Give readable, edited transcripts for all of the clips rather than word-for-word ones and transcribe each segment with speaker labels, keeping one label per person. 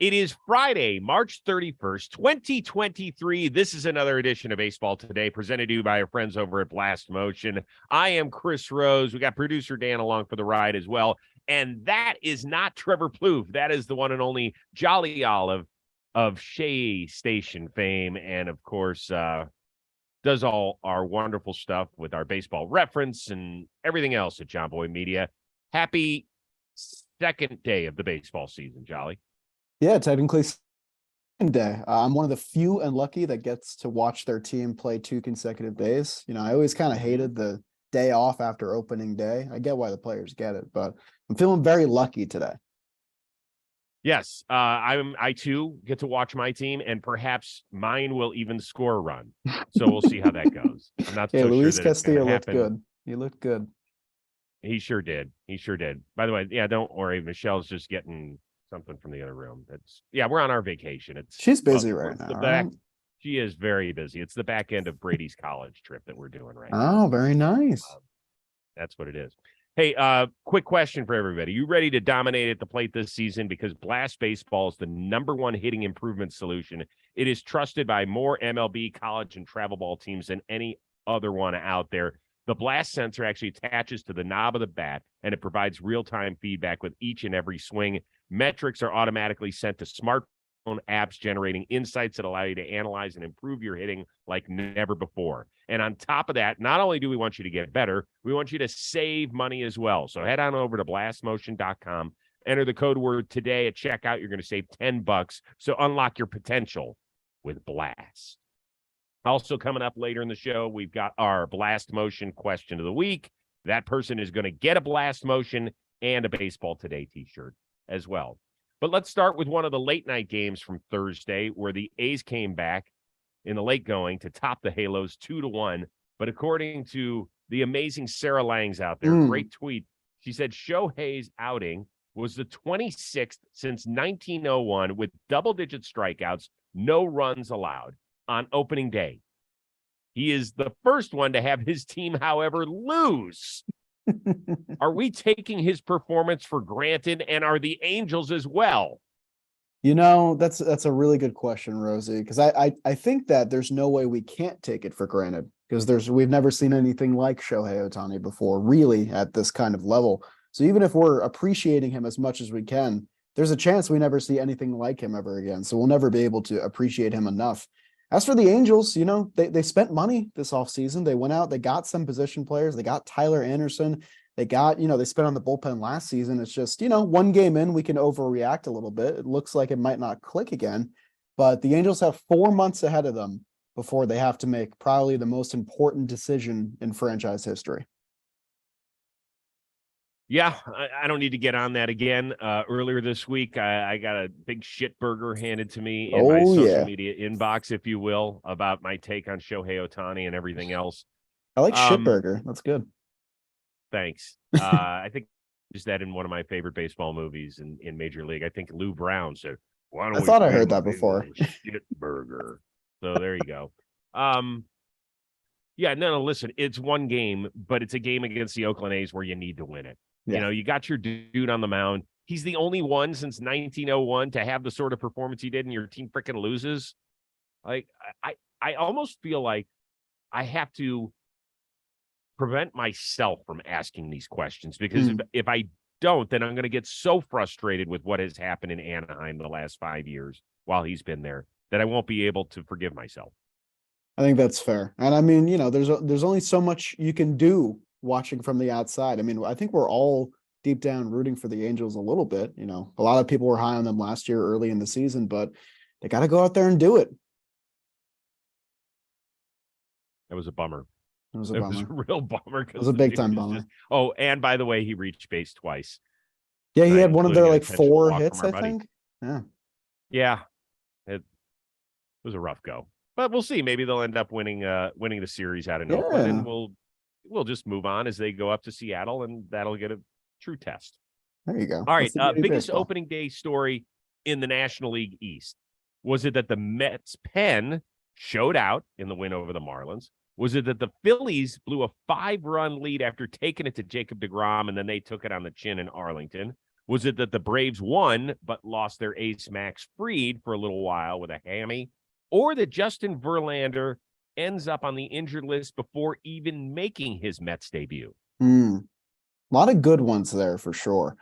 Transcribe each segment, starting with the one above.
Speaker 1: It is Friday, March 31st, 2023. This is another edition of Baseball Today, presented to you by our friends over at Blast Motion. I am Chris Rose. We got producer Dan along for the ride as well. And that is not Trevor Plouffe. That is the one and only Jolly Olive of Shea Station fame. And, of course, does all our wonderful stuff with our baseball reference and everything else at John Boy Media. Happy second day of the baseball season, Jolly.
Speaker 2: Yeah, technically second day. I'm one of the few and lucky that gets to watch their team play 2 consecutive days. You know, I always kind of hated the day off after opening day. I get why the players get it, but I'm feeling very lucky today.
Speaker 1: Yes, I too get to watch my team, and perhaps mine will even score a run. So we'll see how that goes. I'm not so
Speaker 2: Luis
Speaker 1: sure that it's going
Speaker 2: Castillo
Speaker 1: to
Speaker 2: looked
Speaker 1: happen.
Speaker 2: good. He looked good.
Speaker 1: He sure did. He sure did. By the way, yeah, don't worry. Michelle's just getting something from the other room. We're on our vacation.
Speaker 2: She's busy right now. Right?
Speaker 1: She is very busy. It's the back end of Brady's college trip that we're doing right now.
Speaker 2: Oh, very nice.
Speaker 1: That's what it is. Hey, quick question for everybody. You ready to dominate at the plate this season? Because Blast Baseball is the #1 hitting improvement solution. It is trusted by more MLB, college, and travel ball teams than any other one out there. The Blast sensor actually attaches to the knob of the bat, and it provides real-time feedback with each and every swing. Metrics are automatically sent to smartphone apps, generating insights that allow you to analyze and improve your hitting like never before. And on top of that, not only do we want you to get better, we want you to save money as well. So head on over to blastmotion.com, enter the code word today at checkout. You're going to save $10. So unlock your potential with Blast. Also coming up later in the show, we've got our Blast Motion question of the week. That person is going to get a Blast Motion and a Baseball Today t-shirt as well. But let's start with one of the late night games from Thursday, where the A's came back in the late going to top the Halos 2-1. But according to the amazing Sarah Langs out there, great tweet, she said Shohei's outing was the 26th since 1901 with double-digit strikeouts, no runs allowed on opening day. He is the first one to have his team, however, lose. Are we taking his performance for granted, and are the Angels as well?
Speaker 2: You know, that's a really good question, Rosie, because I think that there's no way we can't take it for granted, because we've never seen anything like Shohei Ohtani before, really, at this kind of level. So even if we're appreciating him as much as we can, there's a chance we never see anything like him ever again. So we'll never be able to appreciate him enough. As for the Angels, you know, they spent money this offseason. They went out, they got some position players. They got Tyler Anderson. They got, they spent on the bullpen last season. It's just, one game in, we can overreact a little bit. It looks like it might not click again, but the Angels have 4 months ahead of them before they have to make probably the most important decision in franchise history.
Speaker 1: Yeah, I don't need to get on that again. Earlier this week, I got a big shit burger handed to me in my social media inbox, if you will, about my take on Shohei Ohtani and everything else.
Speaker 2: I like shit burger. That's good.
Speaker 1: Thanks. I think just that in one of my favorite baseball movies in Major League. I think Lou Brown said, "Why don't
Speaker 2: I thought I heard that before."
Speaker 1: Shit burger. So there you go. Yeah, no, listen, it's one game, but it's a game against the Oakland A's where you need to win it. Yeah. You got your dude on the mound. He's the only one since 1901 to have the sort of performance he did, and your team freaking loses. Like, I almost feel like I have to prevent myself from asking these questions, because if I don't, then I'm going to get so frustrated with what has happened in Anaheim the last 5 years while he's been there that I won't be able to forgive myself.
Speaker 2: I think that's fair. And I mean, there's only so much you can do watching from the outside. I mean, I think we're all deep down rooting for the Angels a little bit. A lot of people were high on them last year early in the season, but they got to go out there and do it.
Speaker 1: It was a bummer.
Speaker 2: It was a
Speaker 1: real bummer.
Speaker 2: It was a big time bummer.
Speaker 1: And by the way, he reached base twice.
Speaker 2: Yeah, he had one of their 4 hits, I think.
Speaker 1: Yeah. It was a rough go. But we'll see. Maybe they'll end up winning the series out of Oakland, and we'll just move on as they go up to Seattle, and that'll get a true test.
Speaker 2: There you go.
Speaker 1: All right. Biggest opening day story in the National League East. Was it that the Mets pen showed out in the win over the Marlins? Was it that the Phillies blew a 5-run lead after taking it to Jacob deGrom, and then they took it on the chin in Arlington? Was it that the Braves won but lost their ace Max Fried for a little while with a hammy, or that Justin Verlander ends up on the injured list before even making his Mets debut?
Speaker 2: A lot of good ones there for sure.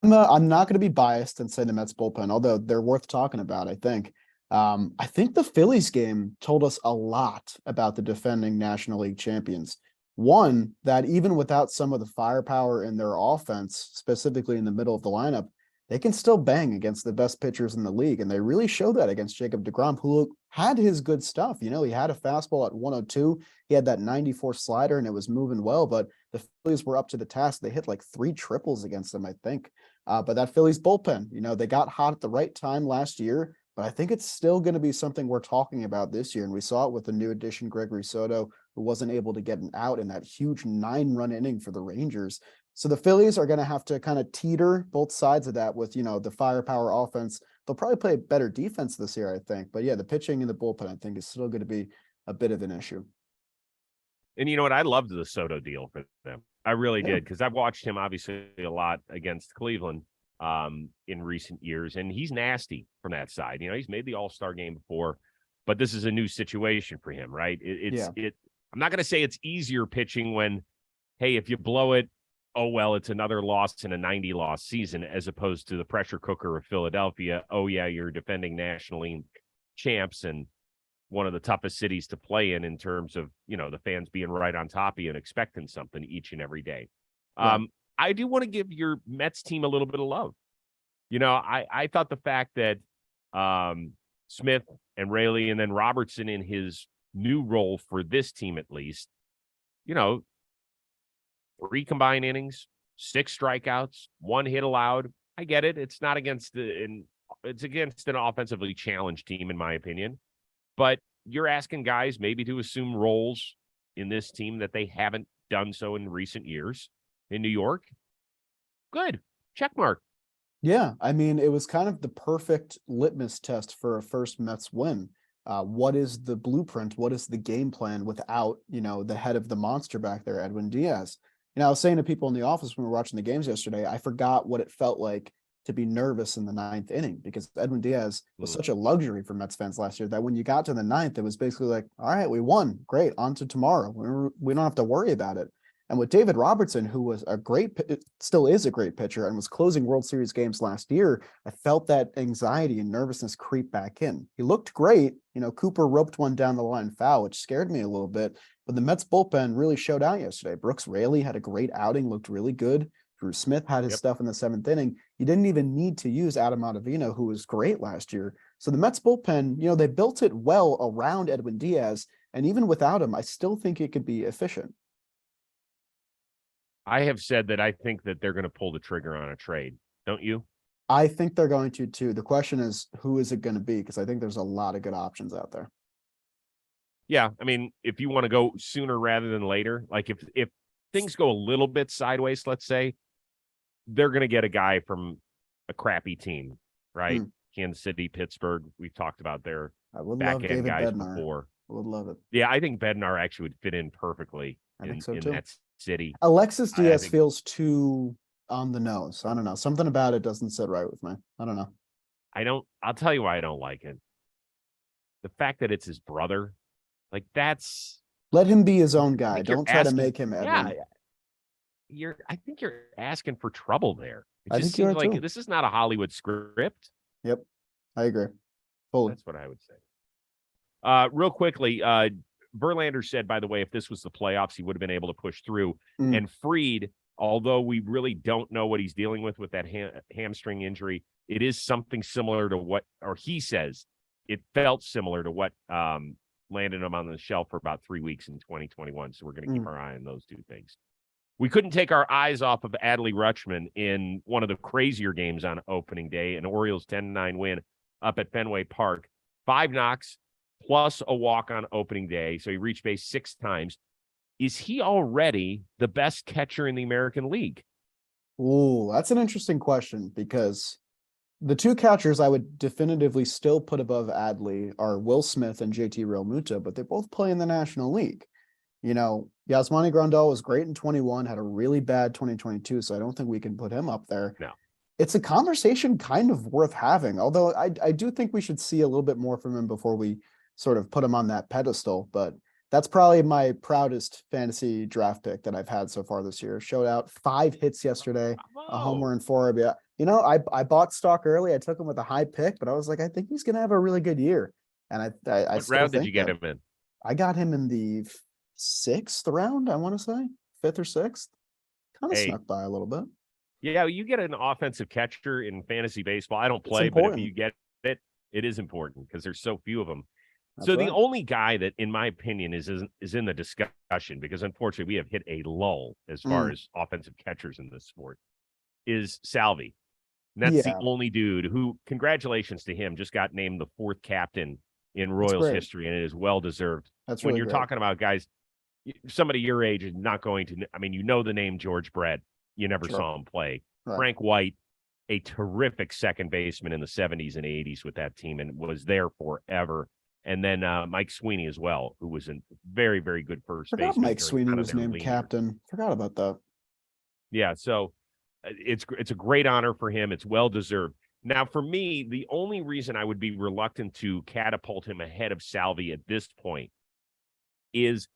Speaker 2: I'm not going to be biased and say the Mets bullpen, although they're worth talking about, I think. I think the Phillies game told us a lot about the defending National League champions. One, that even without some of the firepower in their offense, specifically in the middle of the lineup, they can still bang against the best pitchers in the league. And they really showed that against Jacob deGrom, who had his good stuff. You know, he had a fastball at 102. He had that 94 slider and it was moving well, but the Phillies were up to the task. They hit like 3 triples against them, I think. But that Phillies bullpen, you know, they got hot at the right time last year, but I think it's still going to be something we're talking about this year. And we saw it with the new addition, Gregory Soto, who wasn't able to get an out in that huge 9-run inning for the Rangers. So the Phillies are going to have to kind of teeter both sides of that with, you know, the firepower offense. They'll probably play better defense this year, I think. But yeah, the pitching and the bullpen, I think, is still going to be a bit of an issue.
Speaker 1: And you know what? I loved the Soto deal for them. I really did, because I've watched him obviously a lot against Cleveland in recent years, and he's nasty from that side. You know, he's made the All-Star game before, but this is a new situation for him, right? I'm not going to say it's easier pitching when, hey, if you blow it, oh, well, it's another loss in a 90-loss season, as opposed to the pressure cooker of Philadelphia. Oh, yeah, you're defending National League champs and one of the toughest cities to play in terms of, you know, the fans being right on top of you and expecting something each and every day. Right. I do want to give your Mets team a little bit of love. You know, I thought the fact that Smith and Raley and then Robertson in his new role for this team, at least, you know, 3 combined innings, 6 strikeouts, 1 hit allowed. I get it. It's not against it's against an offensively challenged team, in my opinion. But you're asking guys maybe to assume roles in this team that they haven't done so in recent years in New York. Good. Check mark.
Speaker 2: Yeah, I mean, it was kind of the perfect litmus test for a first Mets win. What is the blueprint? What is the game plan without, you know, the head of the monster back there, Edwin Diaz? You know, I was saying to people in the office when we were watching the games yesterday, I forgot what it felt like to be nervous in the 9th inning, because Edwin Diaz was such a luxury for Mets fans last year that when you got to the 9th, it was basically like, all right, we won. Great. On to tomorrow. We don't have to worry about it. And with David Robertson, who was still is a great pitcher and was closing World Series games last year, I felt that anxiety and nervousness creep back in. He looked great. You know, Cooper roped one down the line foul, which scared me a little bit. But the Mets bullpen really showed out yesterday. Brooks Raley had a great outing, looked really good. Drew Smith had his stuff in the 7th inning. You didn't even need to use Adam Ottavino, who was great last year. So the Mets bullpen, you know, they built it well around Edwin Diaz. And even without him, I still think it could be efficient.
Speaker 1: I have said that I think that they're going to pull the trigger on a trade. Don't you?
Speaker 2: I think they're going to too. The question is, who is it going to be? Because I think there's a lot of good options out there.
Speaker 1: Yeah. I mean, if you want to go sooner rather than later, like if things go a little bit sideways, let's say, they're going to get a guy from a crappy team, right? Kansas City, Pittsburgh. We've talked about their back end guys before.
Speaker 2: I would love it.
Speaker 1: Yeah, I think Bednar actually would fit in perfectly in that city.
Speaker 2: Alexis Diaz feels too on the nose. I don't know. Something about it doesn't sit right with me. I don't know.
Speaker 1: I'll tell you why I don't like it. The fact that it's his brother, like that's.
Speaker 2: Let him be his own guy. Don't try to make him Edwin.
Speaker 1: Yeah. I think you're asking for trouble there. It
Speaker 2: I
Speaker 1: just
Speaker 2: think
Speaker 1: seems like this is not a Hollywood script.
Speaker 2: Yep. I agree. Fully.
Speaker 1: That's what I would say. Real quickly, Verlander said, by the way, if this was the playoffs, he would have been able to push through. And Fried, although we really don't know what he's dealing with that hamstring injury, it is something similar to what, or he says, it felt similar to what landed him on the shelf for about 3 weeks in 2021. So we're going to keep our eye on those two things. We couldn't take our eyes off of Adley Rutschman in one of the crazier games on opening day, an Orioles 10-9 win up at Fenway Park. 5 knocks plus a walk on opening day. So he reached base 6 times. Is he already the best catcher in the American League?
Speaker 2: Ooh, that's an interesting question, because the 2 catchers I would definitively still put above Adley are Will Smith and JT Realmuto, but they both play in the National League. You know, Yasmani Grandal was great in 21, had a really bad 2022, so I don't think we can put him up there.
Speaker 1: No.
Speaker 2: it's a conversation kind of worth having. Although I do think we should see a little bit more from him before we sort of put him on that pedestal. But that's probably my proudest fantasy draft pick that I've had so far this year. Showed out 5 hits yesterday, a homer and 4 RBI. You know, I bought stock early. I took him with a high pick, but I was like, I think he's going to have a really good year. And I
Speaker 1: What
Speaker 2: still
Speaker 1: round did
Speaker 2: think
Speaker 1: you get
Speaker 2: that.
Speaker 1: him in?
Speaker 2: I got him in the 6th round, I want to say 5th or 6th. Kind of
Speaker 1: Hey,
Speaker 2: snuck by a little bit.
Speaker 1: yeah, you get an offensive catcher in fantasy baseball. I don't
Speaker 2: It's
Speaker 1: play, but if
Speaker 2: important.
Speaker 1: you get it, it is important because there's so few of them.
Speaker 2: That's
Speaker 1: So
Speaker 2: right.
Speaker 1: the only guy that, in my opinion, is in the discussion, because unfortunately we have hit a lull as far as offensive catchers in this sport, is Salvi. And that's the
Speaker 2: Yeah,
Speaker 1: only dude who, congratulations to him, just got named the 4th captain in
Speaker 2: that's
Speaker 1: Royals
Speaker 2: great.
Speaker 1: history, and it is well deserved.
Speaker 2: That's
Speaker 1: When
Speaker 2: really
Speaker 1: you're
Speaker 2: great.
Speaker 1: talking about guys, somebody your age is not going to. I mean, you know the name George Brett. You never
Speaker 2: Sure.
Speaker 1: saw him play.
Speaker 2: Right.
Speaker 1: Frank White, a terrific second baseman in the 70s and 80s with that team and was there forever. And then Mike Sweeney as well, who was a very, very good first
Speaker 2: Forgot
Speaker 1: baseman
Speaker 2: Mike
Speaker 1: during
Speaker 2: Sweeney
Speaker 1: kind of
Speaker 2: was
Speaker 1: their
Speaker 2: named
Speaker 1: lean years.
Speaker 2: captain. Forgot about that.
Speaker 1: Yeah, so it's a great honor for him. It's well deserved. Now, for me, the only reason I would be reluctant to catapult him ahead of Salvi at this point is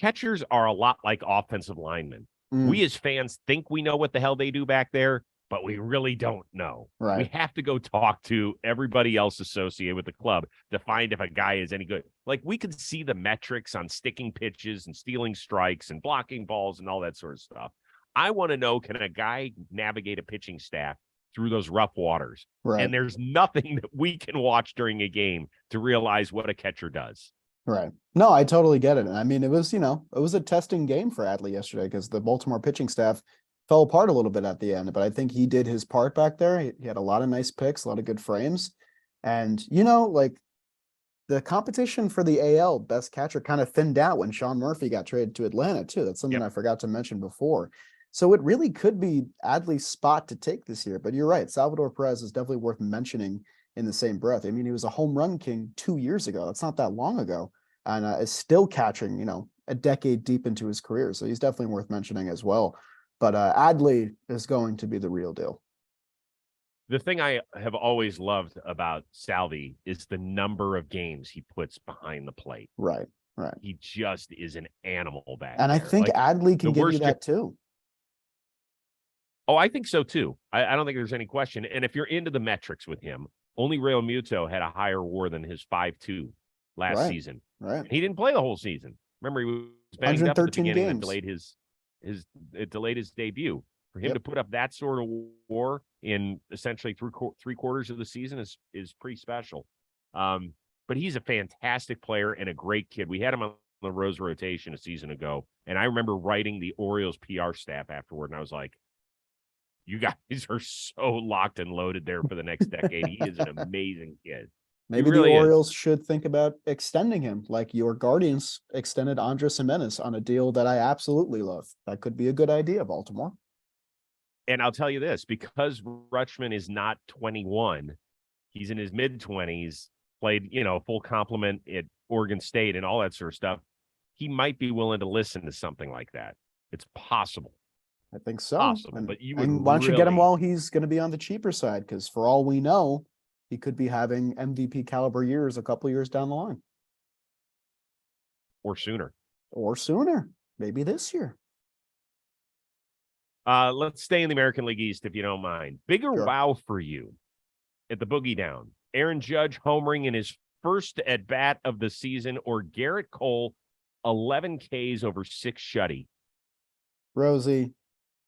Speaker 1: catchers are a lot like offensive linemen. We as fans think we know what the hell they do back there, but we really don't know.
Speaker 2: Right.
Speaker 1: We have to go talk to everybody else associated with the club to find if a guy is any good. Like, we could see the metrics on sticking pitches and stealing strikes and blocking balls and all that sort of stuff. I want to know, can a guy navigate a pitching staff through those rough waters?
Speaker 2: Right.
Speaker 1: And there's nothing that we can watch during a game to realize what a catcher does.
Speaker 2: Right. No, I totally get it. And I mean, it was a testing game for Adley yesterday because the Baltimore pitching staff fell apart a little bit at the end, but I think he did his part back there. He had a lot of nice picks, a lot of good frames. And, like the competition for the AL best catcher kind of thinned out when Sean Murphy got traded to Atlanta too. That's something I forgot to mention before. So it really could be Adley's spot to take this year, but you're right. Salvador Perez is definitely worth mentioning in the same breath. I mean, he was a home run king 2 years ago. That's not that long ago, and is still catching, a decade deep into his career. So he's definitely worth mentioning as well. But Adley is going to be the real deal.
Speaker 1: The thing I have always loved about Salvi is the number of games he puts behind the plate.
Speaker 2: Right, right.
Speaker 1: He just is an animal back
Speaker 2: and
Speaker 1: there.
Speaker 2: I think Adley can give you that too.
Speaker 1: Oh, I think so too. I don't think there's any question. And if you're into the metrics with him, only Real Muto had a higher WAR than his 5.2 last season.
Speaker 2: Right.
Speaker 1: He didn't play the whole season. Remember, he was banged up at the beginning and it delayed his debut. For him to put up that sort of WAR in essentially 3/4 of the season is pretty special. But he's a fantastic player and a great kid. We had him on the Rose rotation a season ago, and I remember writing the Orioles PR staff afterward, and I was like, you guys are so locked and loaded there for the next decade. He is an amazing kid.
Speaker 2: Maybe the Orioles should think about extending him like your Guardians extended Andres Gimenez on a deal that I absolutely love. That could be a good idea, Baltimore.
Speaker 1: And I'll tell you this, because Rutschman is not 21, he's in his mid-20s, played, full complement at Oregon State and all that sort of stuff. He might be willing to listen to something like that. It's possible.
Speaker 2: I think so.
Speaker 1: Possible,
Speaker 2: and,
Speaker 1: but
Speaker 2: why don't you get him while he's going to be on the cheaper side? Because for all we know, he could be having MVP caliber years a couple years down the line.
Speaker 1: Or sooner.
Speaker 2: Maybe this year.
Speaker 1: Let's stay in the American League East, if you don't mind. Bigger wow for you at the Boogie Down. Aaron Judge homering in his first at-bat of the season, or Garrett Cole, 11 Ks over 6 shutty.
Speaker 2: Rosie,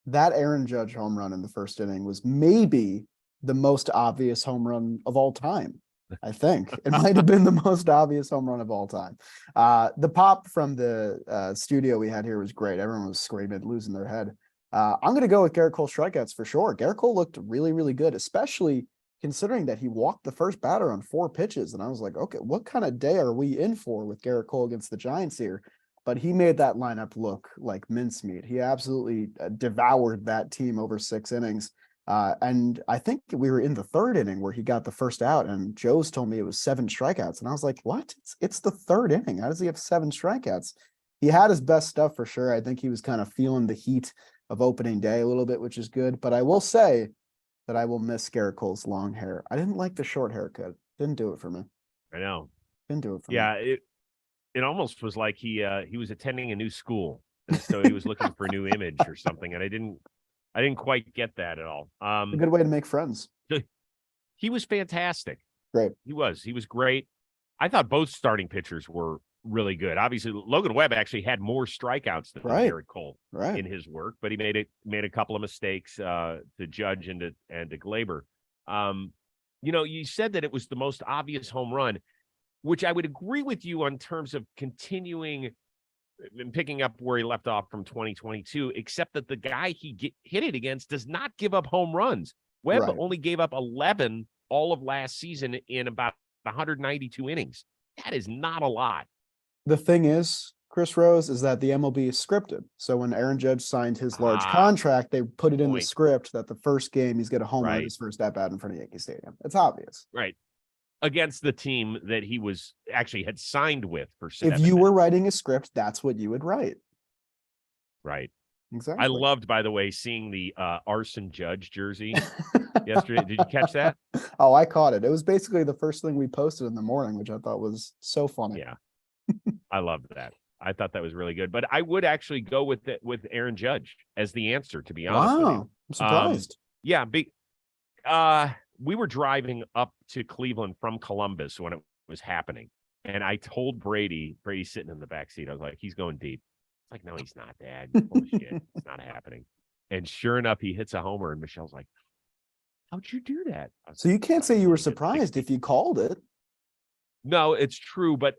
Speaker 2: that Aaron Judge home run in the first inning was maybe the most obvious home run of all time. I think it might have been the most obvious home run of all time. The pop from the studio we had here was great. Everyone was screaming, losing their head. I'm going to go with Garrett Cole strikeouts for sure. Garrett Cole looked really, really good, especially considering that he walked the first batter on 4 pitches. And I was like, okay, what kind of day are we in for with Garrett Cole against the Giants here? But he made that lineup look like mincemeat. He absolutely devoured that team over 6 innings. And I think we were in the 3rd inning where he got the first out, and Joe's told me it was 7 strikeouts. And I was like, what? It's the 3rd inning. How does he have 7 strikeouts? He had his best stuff for sure. I think he was kind of feeling the heat of opening day a little bit, which is good. But I will say, that I will miss Garrett Cole's long hair. I didn't like the short haircut. Didn't do it for me.
Speaker 1: I know.
Speaker 2: Didn't do it for me.
Speaker 1: Yeah, it almost was like he was attending a new school, and so he was looking for a new image or something, and I didn't quite get that at all.
Speaker 2: A good way to make friends.
Speaker 1: He was fantastic.
Speaker 2: Great.
Speaker 1: He was great. I thought both starting pitchers were really good. Obviously, Logan Webb actually had more strikeouts than Garrett Cole in his work, but he made a couple of mistakes to Judge and to Glaber. You said that it was the most obvious home run, which I would agree with you on terms of continuing and picking up where he left off from 2022, except that the guy he hit it against does not give up home runs. Webb only gave up 11 all of last season in about 192 innings. That is not a lot.
Speaker 2: The thing is, Chris Rose, is that the MLB is scripted. So when Aaron Judge signed his large contract, they put it in the script that the first game he's going to home run his first at bat in front of Yankee Stadium. It's obvious.
Speaker 1: Right. Against the team that he was actually had signed with for 7
Speaker 2: If you were writing a script, that's what you would write.
Speaker 1: Right.
Speaker 2: Exactly.
Speaker 1: I loved, by the way, seeing the Arson Judge jersey yesterday. Did you catch that?
Speaker 2: Oh, I caught it. It was basically the first thing we posted in the morning, which I thought was so funny.
Speaker 1: Yeah. I loved that. I thought that was really good. But I would actually go with Aaron Judge as the answer, to be honest with you.
Speaker 2: I'm surprised.
Speaker 1: We were driving up to Cleveland from Columbus when it was happening. And I told Brady's sitting in the back seat. I was like, he's going deep. It's like, no, he's not, Dad. Bullshit. It's not happening. And sure enough, he hits a homer, and Michelle's like, how'd you do that?
Speaker 2: So you can't say you were surprised if you called it.
Speaker 1: No, it's true. But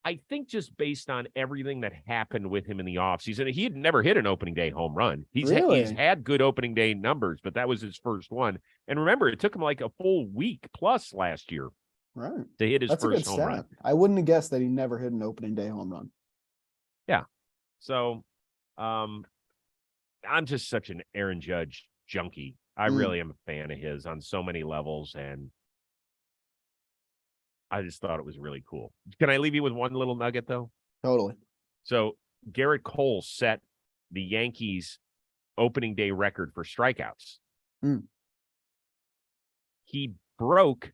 Speaker 1: I think just based on everything that happened with him in the offseason, he had never hit an opening day home run. He's had good opening day numbers, but that was his first one. And remember, it took him like a full week plus last year to hit his first home run.
Speaker 2: I wouldn't have guessed that he never hit an opening day home run.
Speaker 1: Yeah. So I'm just such an Aaron Judge junkie. I really am a fan of his on so many levels, and I just thought it was really cool. Can I leave you with one little nugget, though?
Speaker 2: Totally.
Speaker 1: So Garrett Cole set the Yankees' opening day record for strikeouts. He broke.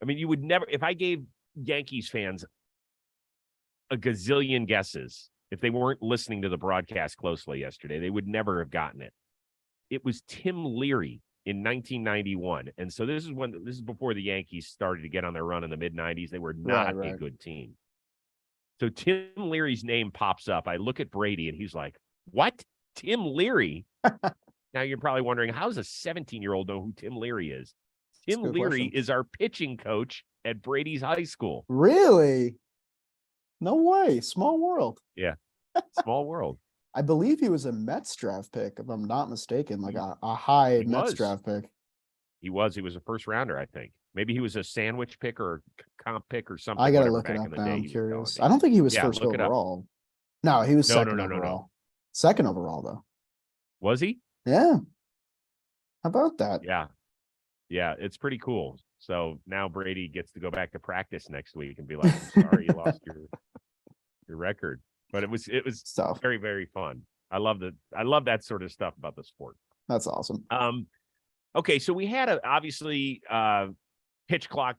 Speaker 1: I mean, you would never, if I gave Yankees fans a gazillion guesses, if they weren't listening to the broadcast closely yesterday, they would never have gotten it. It was Tim Leary in 1991. And so this is before the Yankees started to get on their run in the mid-90s. They were not a good team. So Tim Leary's name pops up. I look at Brady, and he's like, what? Tim Leary? Now you're probably wondering, how does a 17-year-old know who Tim Leary is? Tim Leary is our pitching coach at Brady's high school.
Speaker 2: Really? No way. Small world.
Speaker 1: Yeah. Small world.
Speaker 2: I believe he was a Mets draft pick, if I'm not mistaken, like a high Mets draft pick.
Speaker 1: He was a first rounder, I think. Maybe he was a sandwich pick or a comp pick or something.
Speaker 2: I got to look it up now. I'm curious. I don't think he was first overall. No, he was second overall. No. Second overall, though.
Speaker 1: Was he?
Speaker 2: Yeah. How about that?
Speaker 1: Yeah. Yeah, it's pretty cool. So now Brady gets to go back to practice next week and be like, I'm sorry you lost your record. But it was very, very fun. I love that sort of stuff about the sport.
Speaker 2: That's awesome.
Speaker 1: Okay, so we had obviously pitch clock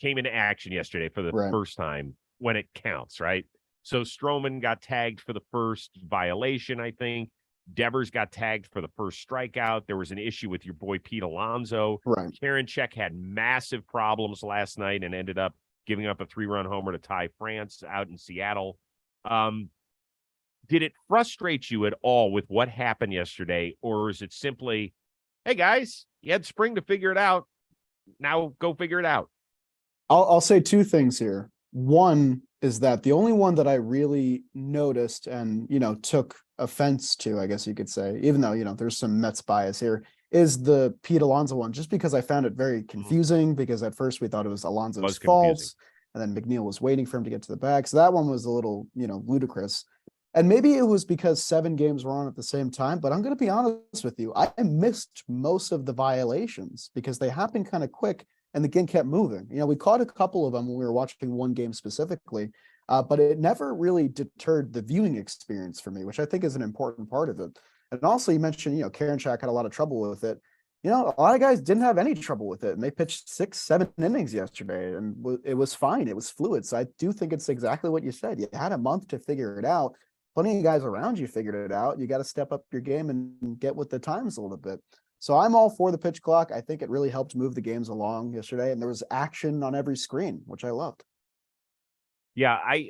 Speaker 1: came into action yesterday for the first time when it counts, right? So Stroman got tagged for the first violation, I think. Devers got tagged for the first strikeout. There was an issue with your boy Pete Alonso. Karinchak had massive problems last night and ended up giving up a 3-run homer to Ty France out in Seattle. Did it frustrate you at all with what happened yesterday, or is it simply, hey guys, you had spring to figure it out, now go figure it out?
Speaker 2: I'll say two things here. One is that the only one that I really noticed and took offense to, I guess you could say, even though there's some Mets bias here, is the Pete Alonso one, just because I found it very confusing, because at first we thought it was Alonso's fault, and then McNeil was waiting for him to get to the bag. So that one was a little, ludicrous. And maybe it was because 7 games were on at the same time, but I'm going to be honest with you. I missed most of the violations because they happened kind of quick and the game kept moving. We caught a couple of them when we were watching one game specifically, but it never really deterred the viewing experience for me, which I think is an important part of it. And also you mentioned, Karinchak had a lot of trouble with it. A lot of guys didn't have any trouble with it, and they pitched 6, 7 innings yesterday, and it was fine. It was fluid. So I do think it's exactly what you said. You had a month to figure it out. Plenty of guys around you figured it out. You got to step up your game and get with the times a little bit. So I'm all for the pitch clock. I think it really helped move the games along yesterday, and there was action on every screen, which I loved.
Speaker 1: Yeah, I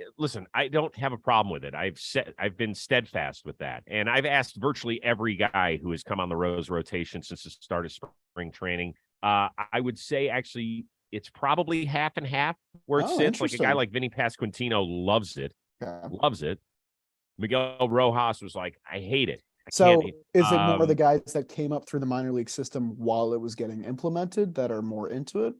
Speaker 1: don't have a problem with it. I've been steadfast with that. And I've asked virtually every guy who has come on the Rose rotation since the start of spring training. I would say actually it's probably half and half where it sits. Like a guy like Vinny Pasquantino loves it.
Speaker 2: Okay.
Speaker 1: Loves it. Miguel Rojas was like, I hate it.
Speaker 2: So is it more the guys that came up through the minor league system while it was getting implemented that are more into it?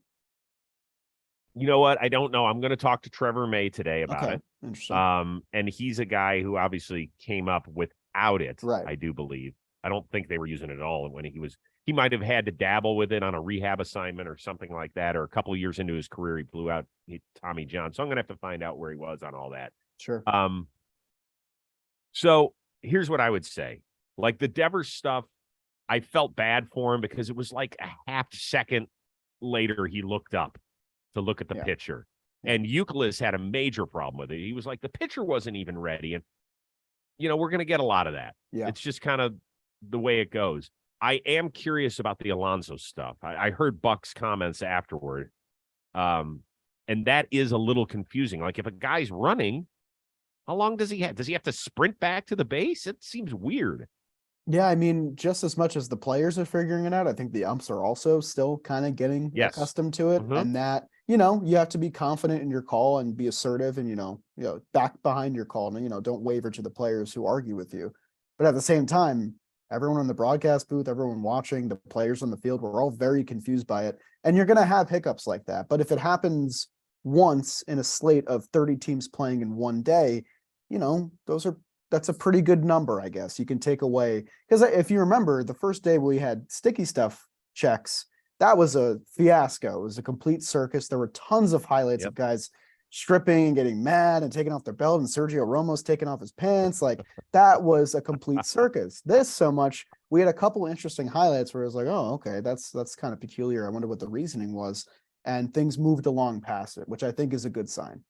Speaker 1: You know what? I don't know. I'm going to talk to Trevor May today about it.
Speaker 2: Interesting.
Speaker 1: And he's a guy who obviously came up without it,
Speaker 2: right.
Speaker 1: I do believe. I don't think they were using it at all when he might have had to dabble with it on a rehab assignment or something like that, or a couple of years into his career, he blew out Tommy John. So I'm going to have to find out where he was on all that.
Speaker 2: Sure.
Speaker 1: So here's what I would say. Like the Devers stuff, I felt bad for him because it was like a half second later he looked up to look at the pitcher. And Euclid had a major problem with it. He was like, the pitcher wasn't even ready. And, we're going to get a lot of that.
Speaker 2: Yeah.
Speaker 1: It's just kind of the way it goes. I am curious about the Alonso stuff. I heard Buck's comments afterward. And that is a little confusing. Like if a guy's running, how long does he have? Does he have to sprint back to the base? It seems weird.
Speaker 2: Yeah, I mean, just as much as the players are figuring it out, I think the umps are also still kind of getting accustomed to it. Mm-hmm. And that, you have to be confident in your call and be assertive and, back behind your call and, don't waver to the players who argue with you. But at the same time, everyone in the broadcast booth, everyone watching, the players on the field, we're all very confused by it. And you're going to have hiccups like that. But if it happens once in a slate of 30 teams playing in one day, that's a pretty good number, I guess. You can take away, because if you remember the first day we had sticky stuff checks, that was a fiasco. It was a complete circus. There were tons of highlights of guys stripping and getting mad and taking off their belt, and Sergio Romo's taking off his pants. Like that was a complete circus. We had a couple interesting highlights where it was like, oh, okay, that's kind of peculiar. I wonder what the reasoning was. And things moved along past it, which I think is a good sign.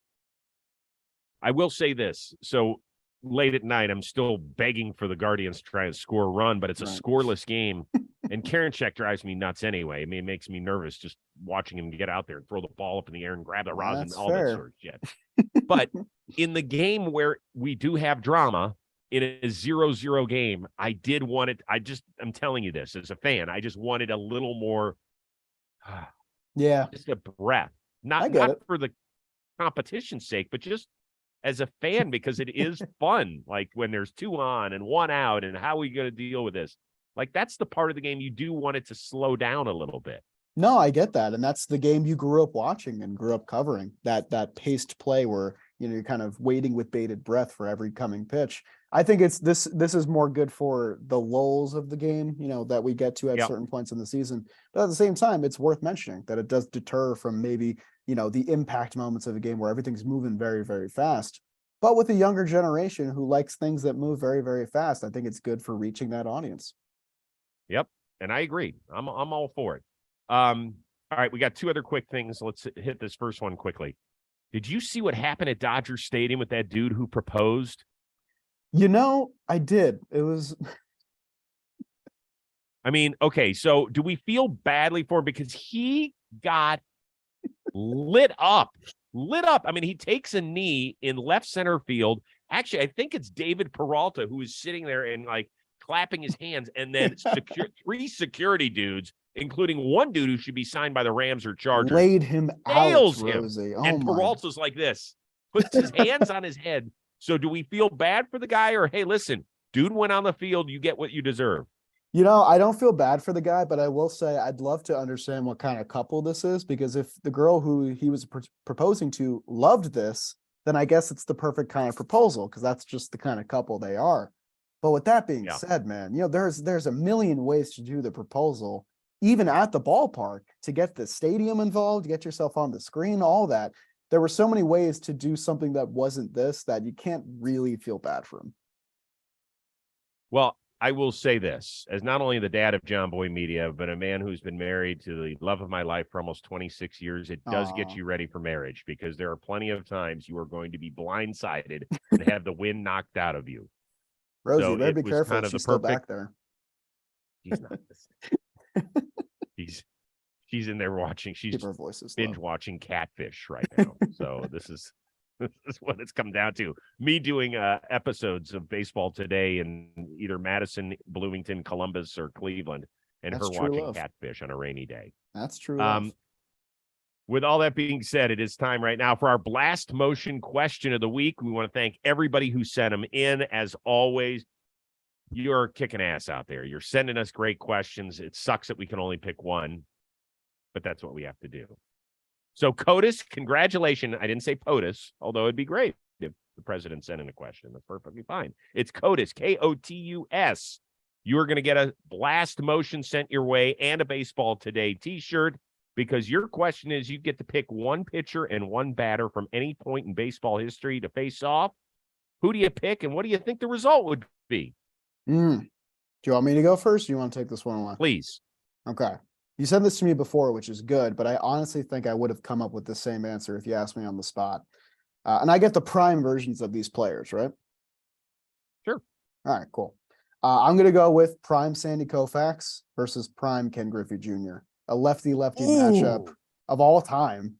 Speaker 1: I will say this. So late at night, I'm still begging for the Guardians to try and score a run, but it's a scoreless game. And Karinchak drives me nuts anyway. I mean, it makes me nervous just watching him get out there and throw the ball up in the air and grab the rosin and all that sort of shit. But in the game where we do have drama, in a 0-0 game, I did want it. I'm telling you this as a fan, I just wanted a little more, just a breath. Not for the competition's sake, but just as a fan, because it is fun. Like when there's 2 on and 1 out, and how are we going to deal with this? Like that's the part of the game you do want it to slow down a little bit.
Speaker 2: No, I get that. And that's the game you grew up watching and grew up covering, that paced play where, you're kind of waiting with bated breath for every coming pitch. I think this is more good for the lulls of the game, that we get to at certain points in the season. But at the same time, it's worth mentioning that it does deter from maybe, the impact moments of a game where everything's moving very, very fast. But with a younger generation who likes things that move very, very fast, I think it's good for reaching that audience.
Speaker 1: Yep. And I agree. I'm all for it. All right. We got 2 other quick things. Let's hit this first one quickly. Did you see what happened at Dodger Stadium with that dude who proposed?
Speaker 2: I did. It was.
Speaker 1: I mean, okay. So do we feel badly for him because he got lit up? I mean, he takes a knee in left center field. Actually, I think it's David Peralta who is sitting there and like clapping his hands, and then 3 security dudes, including one dude who should be signed by the Rams or Chargers,
Speaker 2: laid him
Speaker 1: nails
Speaker 2: out,
Speaker 1: him.
Speaker 2: Rosie.
Speaker 1: And Peralta's like this, puts his hands on his head. So do we feel bad for the guy, or hey, listen, dude went on the field, you get what you deserve?
Speaker 2: I don't feel bad for the guy, but I will say I'd love to understand what kind of couple this is, because if the girl who he was proposing to loved this, then I guess it's the perfect kind of proposal, because that's just the kind of couple they are. But with that being said, man, there's a million ways to do the proposal, even at the ballpark, to get the stadium involved, to get yourself on the screen, all that. There were so many ways to do something that wasn't this that you can't really feel bad for him.
Speaker 1: Well, I will say this, as not only the dad of John Boy Media, but a man who's been married to the love of my life for almost 26 years, it does get
Speaker 2: Aw.
Speaker 1: you ready for marriage, because there are plenty of times you are going to be blindsided and have the wind knocked out of you.
Speaker 2: Rosie,
Speaker 1: So
Speaker 2: you better
Speaker 1: it
Speaker 2: be
Speaker 1: was
Speaker 2: careful.
Speaker 1: kind of the
Speaker 2: She's still
Speaker 1: perfect.
Speaker 2: back there.
Speaker 1: He's not listening. She's in there watching. She's
Speaker 2: Keep our voices
Speaker 1: binge
Speaker 2: low.
Speaker 1: watching Catfish right now. So this is what it's come down to. Me doing episodes of Baseball Today in either Madison, Bloomington, Columbus, or Cleveland, and
Speaker 2: That's
Speaker 1: her
Speaker 2: true
Speaker 1: watching
Speaker 2: love.
Speaker 1: Catfish on a rainy day.
Speaker 2: That's true love.
Speaker 1: With all that being said, it is time right now for our blast motion question of the week. We want to thank everybody who sent them in. As always, you're kicking ass out there. You're sending us great questions. It sucks that we can only pick one, but that's what we have to do. So, COTUS, congratulations. I didn't say POTUS, although it'd be great if the president sent in a question. That's perfectly fine. It's COTUS, KOTUS. You are going to get a blast motion sent your way and a Baseball Today t-shirt, because your question is you get to pick one pitcher and one batter from any point in baseball history to face off. Who do you pick, and what do you think the result would be?
Speaker 2: Do you want me to go first? Or you want to take this one away?
Speaker 1: Please.
Speaker 2: Okay. You said this to me before, which is good, but I honestly think I would have come up with the same answer if you asked me on the spot. And I get the prime versions of these players, right?
Speaker 1: Sure.
Speaker 2: All right, cool. I'm going to go with prime Sandy Koufax versus prime Ken Griffey Jr., a lefty-lefty matchup of all time.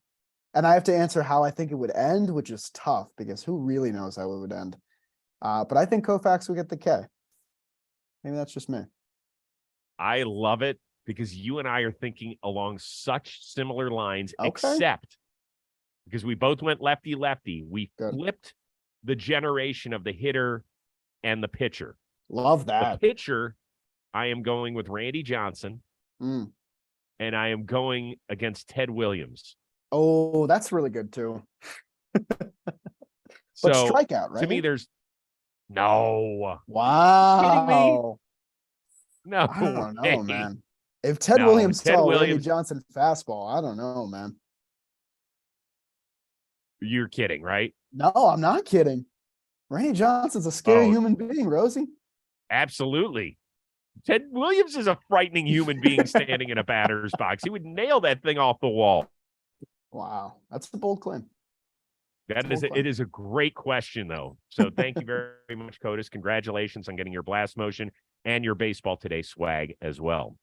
Speaker 2: And I have to answer how I think it would end, which is tough because who really knows how it would end? But I think Koufax would get the K. Maybe that's just me.
Speaker 1: I love it, because you and I are thinking along such similar lines,
Speaker 2: Okay.
Speaker 1: except because we both went lefty-lefty. We
Speaker 2: Good.
Speaker 1: flipped the generation of the hitter and the pitcher.
Speaker 2: Love
Speaker 1: The
Speaker 2: that.
Speaker 1: pitcher, I am going with Randy Johnson, and I am going against Ted Williams.
Speaker 2: Oh, that's really good too. But
Speaker 1: So
Speaker 2: strikeout, right?
Speaker 1: to me, there's no.
Speaker 2: Wow.
Speaker 1: Kidding me? No,
Speaker 2: I don't know,
Speaker 1: way.
Speaker 2: man. If Ted
Speaker 1: No,
Speaker 2: Williams
Speaker 1: Ted
Speaker 2: saw Randy
Speaker 1: Williams-
Speaker 2: Johnson fastball, I don't know, man.
Speaker 1: You're kidding, right?
Speaker 2: No, I'm not kidding. Randy Johnson's a scary
Speaker 1: Oh.
Speaker 2: human being, Rosie.
Speaker 1: Absolutely. Ted Williams is a frightening human being standing in a batter's box. He would nail that thing off the wall.
Speaker 2: Wow, that's a bold claim.
Speaker 1: It is a great question, though. So thank you very much, COTUS. Congratulations on getting your blast motion and your Baseball Today swag as well.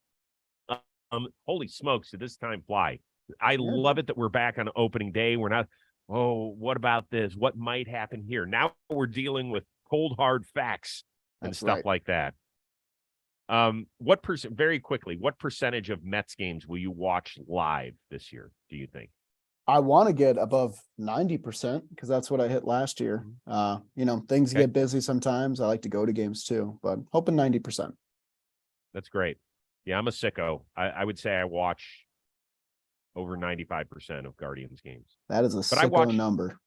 Speaker 1: Holy smokes, did this time fly? I love it that we're back on opening day. We're not, what about this? What might happen here? Now we're dealing with cold, hard facts and stuff like that. Very quickly, what percentage of Mets games will you watch live this year, do you think?
Speaker 2: I want to get above 90% because that's what I hit last year. Things get busy sometimes. I like to go to games too, but hoping 90%.
Speaker 1: That's great. Yeah, I'm a sicko. I would say I watch over 95% of Guardians games.
Speaker 2: That is a sicko number.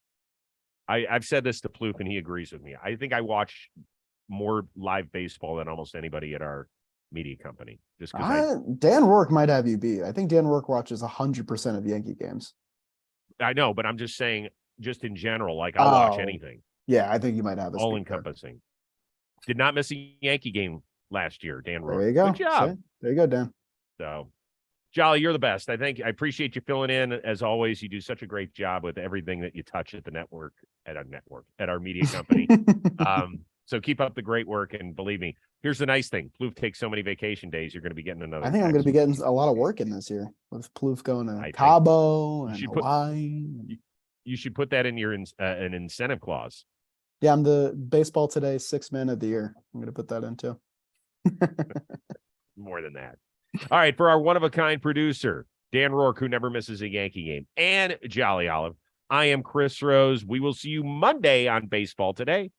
Speaker 1: I've said this to Plouffe, and he agrees with me. I think I watch more live baseball than almost anybody at our media company. Just because
Speaker 2: Dan Rourke might have you beat. I think Dan Rourke watches 100% of Yankee games.
Speaker 1: I know, but I'm just saying, just in general, like I'll watch anything.
Speaker 2: Yeah, I think you might have us
Speaker 1: all encompassing. Did not miss a Yankee game last year, Dan Rourke.
Speaker 2: There you go.
Speaker 1: Good job.
Speaker 2: See? There you go, Dan.
Speaker 1: So, Jolly, you're the best. I appreciate you filling in as always. You do such a great job with everything that you touch at our media company. So keep up the great work, and believe me, here's the nice thing: Plouffe takes so many vacation days. You're going to be getting another.
Speaker 2: I think I'm going to be getting a lot of work in this year with Plouffe going to Cabo and Hawaii.
Speaker 1: You should put that in your an incentive clause.
Speaker 2: Yeah, I'm the Baseball Today 6th man of the year. I'm going to put that in too.
Speaker 1: More than that. All right, for our one-of-a-kind producer, Dan Rourke, who never misses a Yankee game, and Jolly Olive, I am Chris Rose. We will see you Monday on Baseball Today.